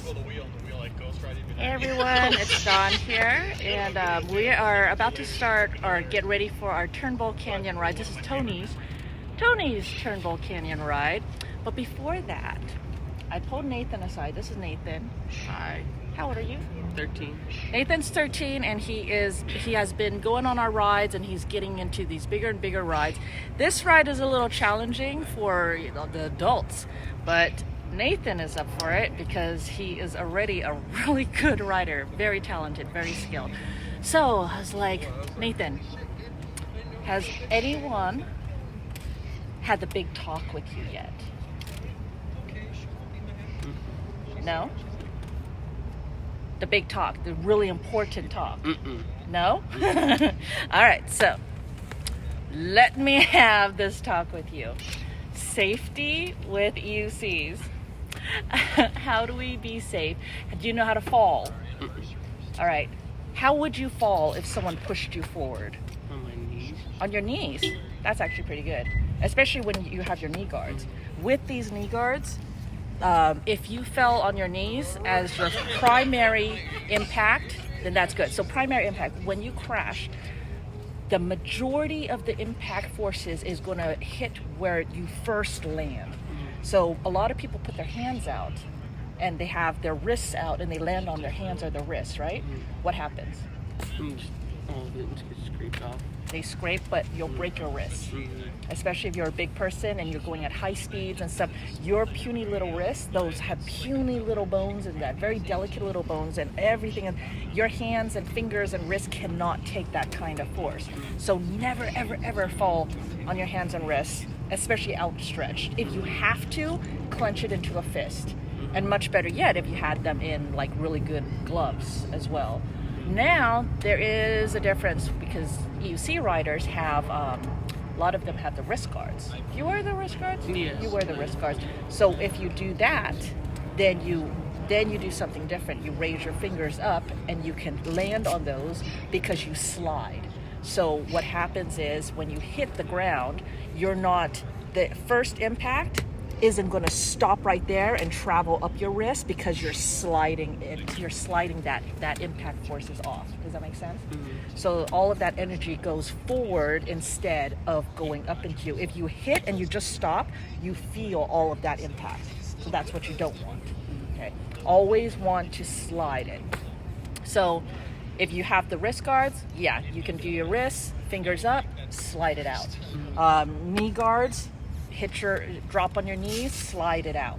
Hey everyone, it's Dawn here, and we are about to start or get ready for our Turnbull Canyon ride. This is Tony's Turnbull Canyon ride. But before that, I pulled Nathan aside. This is Nathan. Hi. How old are you? 13. Nathan's 13, and he has been going on our rides, and he's getting into these bigger and bigger rides. This ride is a little challenging for the adults, but Nathan is up for it because he is already a really good rider, very talented, very skilled. So I was like, Nathan, has anyone had the big talk with you yet? No? The big talk, the really important talk. No? All right, so let me have this talk with you. Safety with EUCs. How do we be safe? Do you know how to fall? All right. How would you fall if someone pushed you forward? On my knees. On your knees? That's actually pretty good, especially when you have your knee guards. With these knee guards, if you fell on your knees as your primary impact, then that's good. So primary impact, when you crash, the majority of the impact forces is going to hit where you first land. So a lot of people put their hands out and they have their wrists out and they land on their hands or their wrists, right? What happens? All of it gets scraped off. They scrape, but you'll break your wrists. Especially if you're a big person and you're going at high speeds and stuff. Your puny little wrists, those have puny little bones and that very delicate little bones and everything. And your hands and fingers and wrists cannot take that kind of force. So never, ever, ever fall on your hands and wrists, especially outstretched. If you have to, clench it into a fist. And much better yet, if you had them in like really good gloves as well. Now, there is a difference because EUC riders have, a lot of them have the wrist guards. You wear the wrist guards? Yes. You wear the wrist guards. So if you do that, then you do something different. You raise your fingers up and you can land on those because you slide. So what happens is when you hit the ground, the first impact isn't going to stop right there and travel up your wrist because you're sliding that impact forces off. Does that make sense? So all of that energy goes forward instead of going up into you. If you hit and you just stop, you feel all of that impact. So that's what you don't want. Okay. Always want to slide it. So if you have the wrist guards, yeah, you can do your wrists, fingers up, slide it out. Knee guards, drop on your knees, slide it out.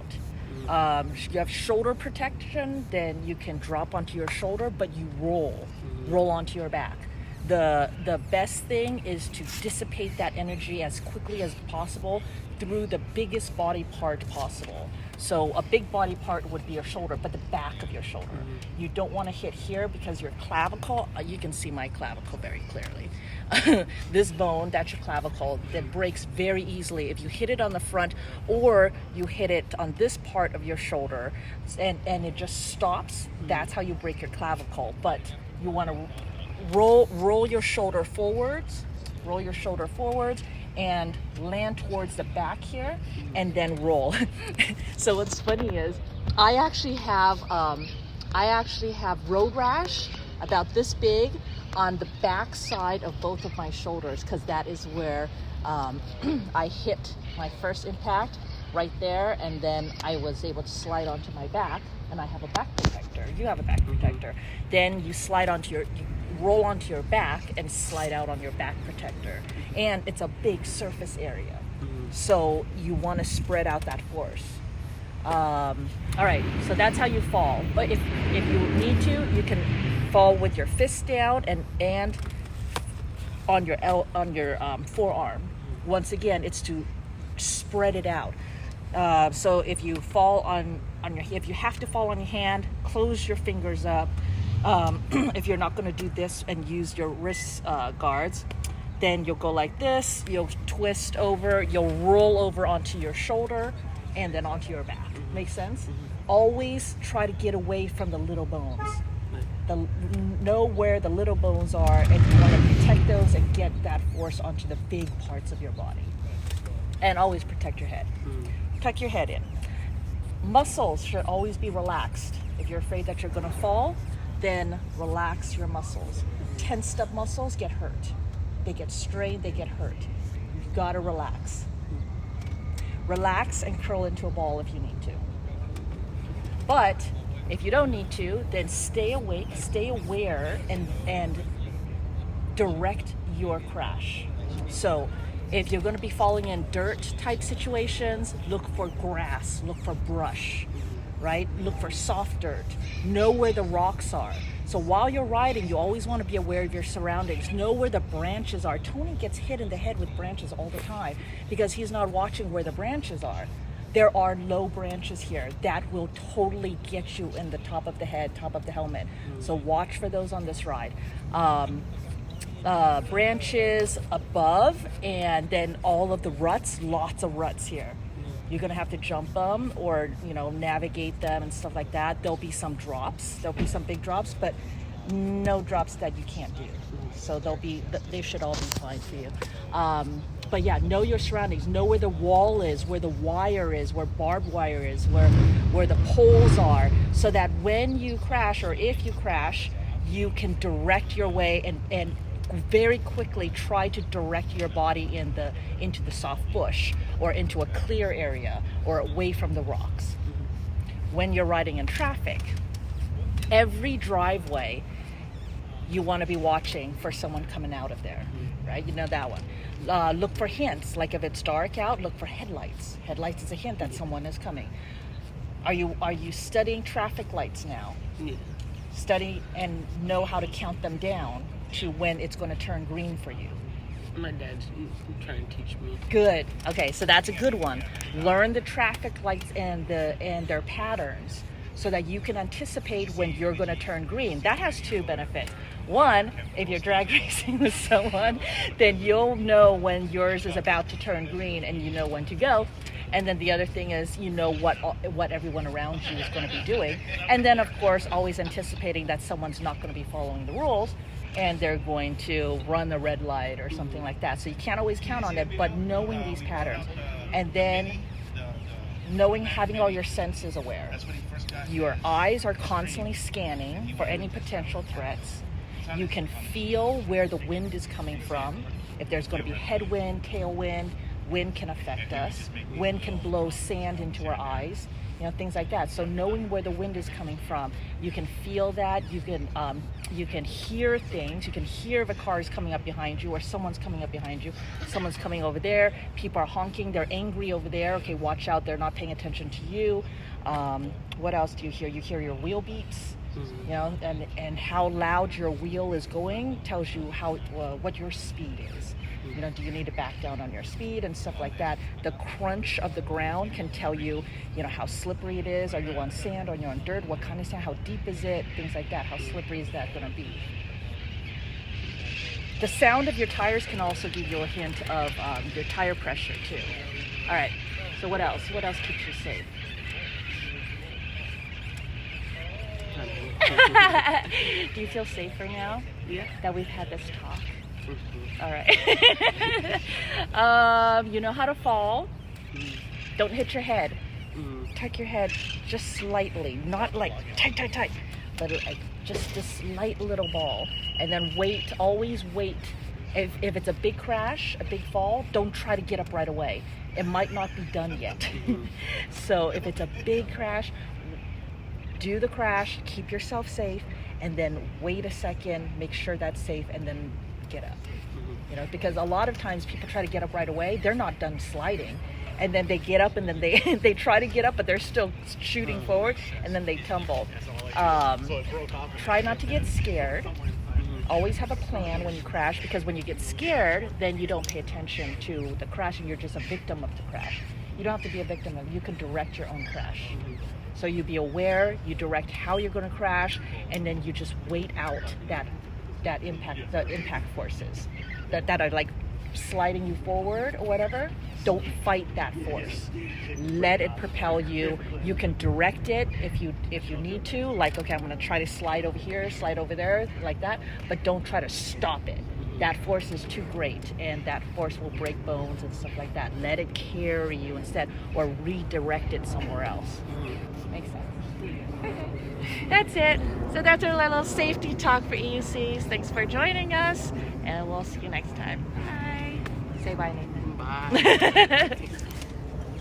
You have shoulder protection, then you can drop onto your shoulder, but you roll onto your back. The best thing is to dissipate that energy as quickly as possible through the biggest body part possible. So a big body part would be your shoulder, but the back of your shoulder. You don't want to hit here because your clavicle, you can see my clavicle very clearly. This bone, that's your clavicle, that breaks very easily if you hit it on the front or you hit it on this part of your shoulder and it just stops. That's how you break your clavicle. But you want to roll your shoulder forwards, and land towards the back here and then roll. So what's funny is I actually have road rash about this big on the back side of both of my shoulders because that is where I hit my first impact right there, and then I was able to slide onto my back, and I have a back protector. You have a back protector. Then you roll onto your back and slide out on your back protector. And it's a big surface area. So you want to spread out that force. All right, so that's how you fall. But if you need to, you can fall with your fist down and on your forearm. Once again, it's to spread it out. So if you fall if you have to fall on your hand, close your fingers up. If you're not going to do this and use your wrist guards, then you'll go like this, you'll twist over, you'll roll over onto your shoulder and then onto your back. Make sense? Always try to get away from the little bones. Know where the little bones are, and you want to protect those and get that force onto the big parts of your body. And always protect your head. Tuck your head in. Muscles should always be relaxed. If you're afraid that you're going to fall, then relax your muscles. Tensed up muscles get hurt. They get strained, they get hurt. You've got to relax. Relax and curl into a ball if you need to. But if you don't need to, then stay awake, stay aware, and direct your crash. So if you're going to be falling in dirt type situations, look for grass, look for brush, right? Look for soft dirt. Know where the rocks are. So while you're riding, you always want to be aware of your surroundings. Know where the branches are. Tony gets hit in the head with branches all the time because he's not watching where the branches are. There are low branches here that will totally get you in the top of the head, top of the helmet. So watch for those on this ride. Branches above, and then all of the ruts, lots of ruts here. You're gonna have to jump them or, navigate them and stuff like that. There'll be some drops, there'll be some big drops, but no drops that you can't do. So they should all be fine for you. But yeah, know your surroundings, know where the wall is, where the wire is, where barbed wire is, where the poles are, so that when you crash or if you crash, you can direct your way and very quickly try to direct your body into the soft bush or into a clear area or away from the rocks. When you're riding in traffic, every driveway you want to be watching for someone coming out of there, right? You know that one. Look for hints, like if it's dark out, look for headlights. Headlights is a hint that someone is coming. Are you studying traffic lights now? Yeah. Study and know how to count them down to when it's going to turn green for you. My dad's trying to teach me. Good. Okay, so that's a good one. Learn the traffic lights and their patterns so that you can anticipate when you're going to turn green. That has two benefits. One, if you're drag racing with someone, then you'll know when yours is about to turn green and you know when to go. And then the other thing is, you know what everyone around you is going to be doing. And then, of course, always anticipating that someone's not going to be following the rules and they're going to run the red light or something like that. So you can't always count on it, but knowing these patterns. And then having all your senses aware. Your eyes are constantly scanning for any potential threats. You can feel where the wind is coming from. If there's going to be headwind, tailwind, wind can affect us. Wind can blow sand into our eyes, things like that. So knowing where the wind is coming from, you can feel that. You can hear things. You can hear if a car is coming up behind you or someone's coming up behind you. Someone's coming over there. People are honking. They're angry over there. Okay, watch out. They're not paying attention to you. What else do you hear? You hear your wheel beeps. And how loud your wheel is going tells you what your speed is. Do you need to back down on your speed and stuff like that? The crunch of the ground can tell you, how slippery it is. Are you on sand? Are you on dirt? What kind of sand? How deep is it? Things like that. How slippery is that going to be? The sound of your tires can also give you a hint of your tire pressure too. All right. So what else? What else keeps you safe? Do you feel safer now? Yeah. That we've had this talk? Mm-hmm. All right. You know how to fall. Don't hit your head. Tuck your head just slightly, not like tight, but like just a slight little ball. And then wait, always wait. If it's a big crash, a big fall, don't try to get up right away. It might not be done yet. So if it's a big crash, do the crash, keep yourself safe, and then wait a second, make sure that's safe, and then get up. Because a lot of times people try to get up right away, they're not done sliding, and then they get up and then they try to get up, but they're still shooting forward, and then they tumble. Try not to get scared. Always have a plan when you crash, because when you get scared, then you don't pay attention to the crash and you're just a victim of the crash. You don't have to be a victim of it. You can direct your own crash. So you be aware, you direct how you're going to crash, and then you just wait out the impact forces that are like sliding you forward or whatever. Don't fight that force. Let it propel you. You can direct it if you need to. Like, okay, I'm going to try to slide over here, slide over there, like that. But don't try to stop it. That force is too great, and that force will break bones and stuff like that. Let it carry you instead, or redirect it somewhere else. Makes sense. that's it. So that's our little safety talk for EUCs. Thanks for joining us, and we'll see you next time. Bye. Say bye, Nathan. Bye.